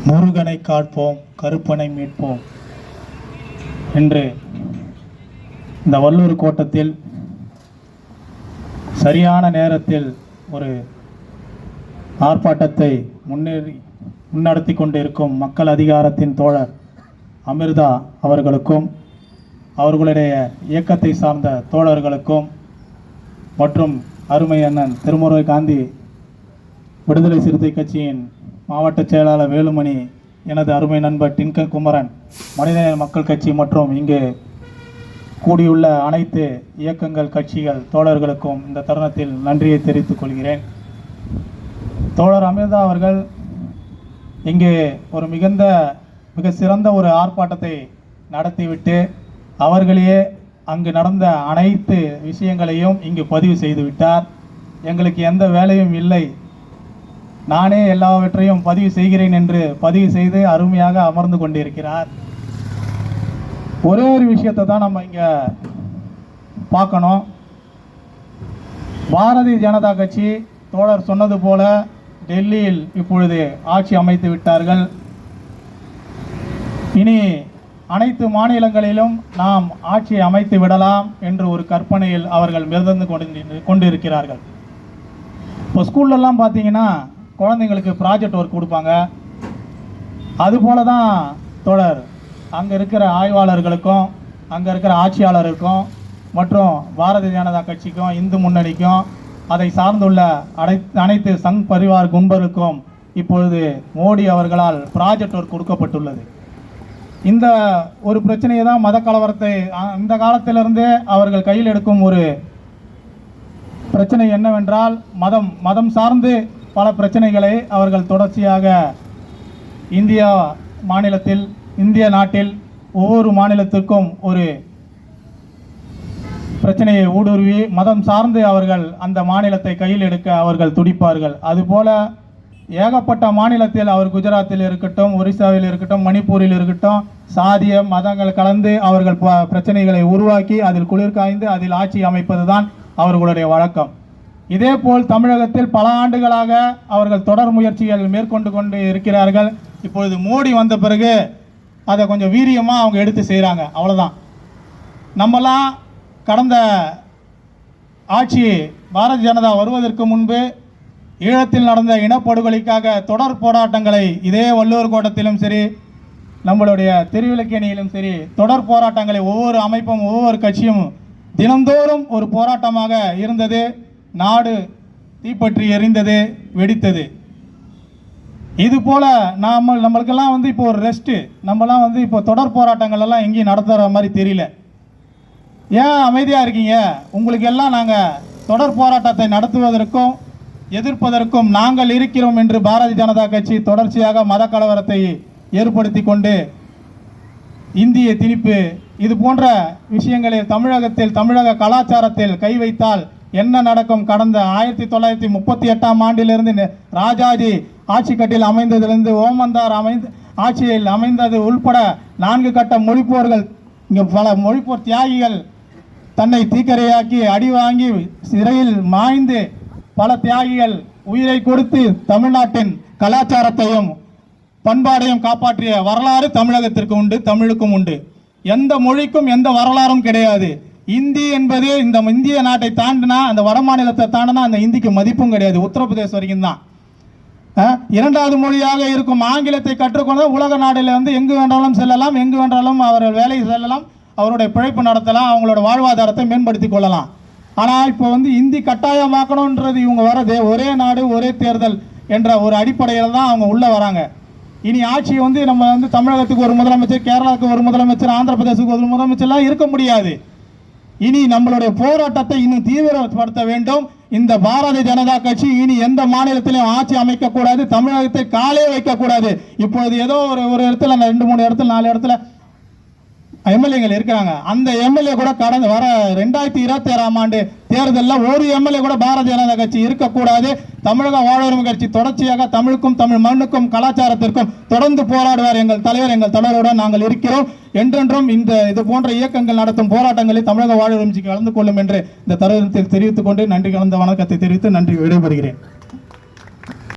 முருகனை காட்போம், கருப்பனை மீட்போம் என்று இந்த வல்லூர் கோட்டத்தில் சரியான நேரத்தில் ஒரு ஆர்ப்பாட்டத்தை முன்னெடுத்தி கொண்டிருக்கும் மக்கள் அதிகாரத்தின் தோழர் அமிர்தா அவர்களுக்கும் அவர்களுடைய இயக்கத்தை சார்ந்த தோழர்களுக்கும் மற்றும் அருமை அண்ணன் திருமுருகை காந்தி விடுதலை சிறுத்தை கட்சியின் மாவட்ட செயலாளர் வேலுமணி, எனது அருமை நண்பர் டின்க குமரன், மனிதநேய மக்கள் கட்சி மற்றும் இங்கு கூடியுள்ள அனைத்து இயக்கங்கள் கட்சிகள் தோழர்களுக்கும் இந்த தருணத்தில் நன்றியை தெரிவித்துக் கொள்கிறேன். தோழர் அமிர்தா அவர்கள் இங்கு ஒரு மிக சிறந்த ஒரு ஆர்ப்பாட்டத்தை நடத்திவிட்டு அவர்களே அங்கு நடந்த அனைத்து விஷயங்களையும் இங்கு பதிவு செய்து விட்டார். எங்களுக்கு எந்த வேலையும் இல்லை, நானே எல்லாவற்றையும் பதிவு செய்கிறேன் என்று பதிவு செய்து அருமையாக அமர்ந்து கொண்டிருக்கிறார். ஒரே ஒரு விஷயத்தை தான் நம்ம இங்கே பார்க்கணும். பாரதிய ஜனதா கட்சி தோழர் சொன்னது போல டெல்லியில் இப்பொழுது ஆட்சி அமைத்து விட்டார்கள். இனி அனைத்து மாநிலங்களிலும் நாம் ஆட்சி அமைத்து விடலாம் என்று ஒரு கற்பனையில் அவர்கள் மிதந்து கொண்டிருக்கிறார்கள். இப்போ ஸ்கூல்லலாம் பார்த்தீங்கன்னா குழந்தைங்களுக்கு ப்ராஜெக்ட் ஒர்க் கொடுப்பாங்க. அதுபோல தான் தோழர் அங்கே இருக்கிற ஆய்வாளர்களுக்கும் அங்கே இருக்கிற ஆட்சியாளருக்கும் மற்றும் பாரதிய ஜனதா கட்சிக்கும் இந்து முன்னணிக்கும் அதை சார்ந்துள்ள அனைத்து சங் பரிவார் கும்பலுக்கும் இப்பொழுது மோடி அவர்களால் ப்ராஜெக்ட் ஒர்க் கொடுக்கப்பட்டுள்ளது. இந்த ஒரு பிரச்சனையை தான் மத கலவரத்தை இந்த காலத்திலிருந்தே அவர்கள் கையில் எடுக்கும் ஒரு பிரச்சனை என்னவென்றால் மதம் சார்ந்து பல பிரச்சனைகளை அவர்கள் தொடர்ச்சியாக இந்திய நாட்டில் ஒவ்வொரு மாநிலத்திற்கும் ஒரு பிரச்சனையை ஊடுருவி மதம் சார்ந்து அவர்கள் அந்த மாநிலத்தை கையில் எடுக்க அவர்கள் துடிப்பார்கள். அதுபோல ஏகப்பட்ட மாநிலத்தில் அவர் குஜராத்தில் இருக்கட்டும், ஒரிசாவில் இருக்கட்டும், மணிப்பூரில் இருக்கட்டும், சாதிய மதங்கள் கலந்து அவர்கள் பிரச்சனைகளை உருவாக்கி அதில் குளிர் காய்ந்து அதில் ஆட்சி அமைப்பது தான் அவர்களுடைய வழக்கம். இதேபோல் தமிழகத்தில் பல ஆண்டுகளாக அவர்கள் தொடர் முயற்சிகள் மேற்கொண்டு இருக்கிறார்கள். இப்பொழுது மோடி வந்த பிறகு அதை கொஞ்சம் வீரியமாக அவங்க எடுத்து செய்கிறாங்க, அவ்வளோதான். நம்மலாம் கடந்த ஆட்சி பாரதிய ஜனதா வருவதற்கு முன்பு ஈழத்தில் நடந்த இனப்படுகொலைக்காக தொடர் போராட்டங்களை இதே வல்லூர் கோட்டத்திலும் சரி, நம்மளுடைய திருவிளக்கேணியிலும் சரி, தொடர் போராட்டங்களை ஒவ்வொரு அமைப்பும் ஒவ்வொரு கட்சியும் தினந்தோறும் ஒரு போராட்டமாக இருந்தது. நாடு தீப்பற்றி எரிந்தது, வெடித்தது. இது போல நம்மளுக்கெல்லாம் இப்போ ஒரு ரெஸ்ட்டு, நம்மலாம் இப்போ தொடர் போராட்டங்கள் எல்லாம் எங்கேயும் நடத்துகிற மாதிரி தெரியல. ஏன் அமைதியாக இருக்கீங்க? உங்களுக்கு எல்லாம் நாங்கள் தொடர் போராட்டத்தை நடத்துவதற்கும் எதிர்ப்பதற்கும் நாங்கள் இருக்கிறோம் என்று பாரதிய ஜனதா கட்சி தொடர்ச்சியாக மத கலவரத்தை ஏற்படுத்தி கொண்டு இந்திய திணிப்பு இது போன்ற விஷயங்களில் தமிழக கலாச்சாரத்தில் கை வைத்தால் என்ன நடக்கும்? கடந்த 1938ஆம் ஆண்டிலிருந்து ராஜாஜி ஆட்சி கட்டில் அமைந்ததிலிருந்து ஓமந்தார் ஆட்சியில் அமைந்தது உள்பட 4 கட்ட மொழிப்போர்கள், இங்கே பல மொழிப்போர் தியாகிகள் தன்னை தீக்கரையாக்கி அடி வாங்கி சிறையில் மாய்ந்து பல தியாகிகள் உயிரை கொடுத்து தமிழ்நாட்டின் கலாச்சாரத்தையும் பண்பாடையும் காப்பாற்றிய வரலாறு தமிழகத்திற்கு உண்டு, தமிழுக்கும் உண்டு. எந்த மொழிக்கும் எந்த வரலாறும் கிடையாது. இந்தி என்பது இந்த இந்திய நாட்டை தாண்டினா, அந்த வட மாநிலத்தை தாண்டினா அந்த இந்திக்கு மதிப்பும் கிடையாது. உத்தரப்பிரதேசம் வரைக்கும் தான். 2வது மொழியாக இருக்கும் ஆங்கிலத்தை கற்றுக்கொண்டு உலக நாட்டில் எங்கு வேண்டாலும் செல்லலாம், எங்கு வேண்டாலும் அவர்கள் வேலை செல்லலாம், அவருடைய பிழைப்பு நடத்தலாம், அவங்களோட வாழ்வாதாரத்தை மேம்படுத்தி கொள்ளலாம். ஆனால் இப்போ இந்தி கட்டாயமாக்கணுன்றது இவங்க வரது ஒரே நாடு ஒரே தேர்தல் என்ற ஒரு அடிப்படையில் தான் அவங்க உள்ளே வராங்க. இனி ஆட்சி நம்ம தமிழகத்துக்கு ஒரு முதலமைச்சர், கேரளாவுக்கு ஒரு முதலமைச்சர், ஆந்திர பிரதேசத்துக்கு ஒரு முதலமைச்சர்லாம் இருக்க முடியாது. இனி நம்மளுடைய போராட்டத்தை இன்னும் தீவிரப்படுத்த வேண்டும். இந்த பாரதிய ஜனதா கட்சி இனி எந்த மாநிலத்திலையும் ஆட்சி அமைக்கக்கூடாது, தமிழகத்தை காலே வைக்கக்கூடாது. இப்பொழுது ஏதோ ஒரு இடத்துல 2, 3 இடத்துல 4 இடத்துல எம்எல்ஏங்கள் இருக்கிறாங்க. அந்த எம்எல்ஏ கூட கடந்த வர 2027ஆம் ஆண்டு தேர்தலில் ஒரு எம்எல்ஏ கூட பாரதிய ஜனதா கட்சி இருக்கக்கூடாது. தமிழக வாழ்வுரிமை கட்சி தொடர்ச்சியாக தமிழுக்கும் தமிழ் மண்ணுக்கும் கலாச்சாரத்திற்கும் தொடர்ந்து போராடுவார். எங்கள் தலைவர், எங்கள் தலைவருடன் நாங்கள் இருக்கிறோம். என்றென்றும் இது போன்ற இயக்கங்கள் நடத்தும் போராட்டங்களில் தமிழக வாழ்வுரிமை கட்சி கலந்து கொள்ளும் என்று இந்த தருணத்தில் தெரிவித்துக் கொண்டு நன்றி கலந்த வணக்கத்தை தெரிவித்து நன்றி விடைபெறுகிறேன்.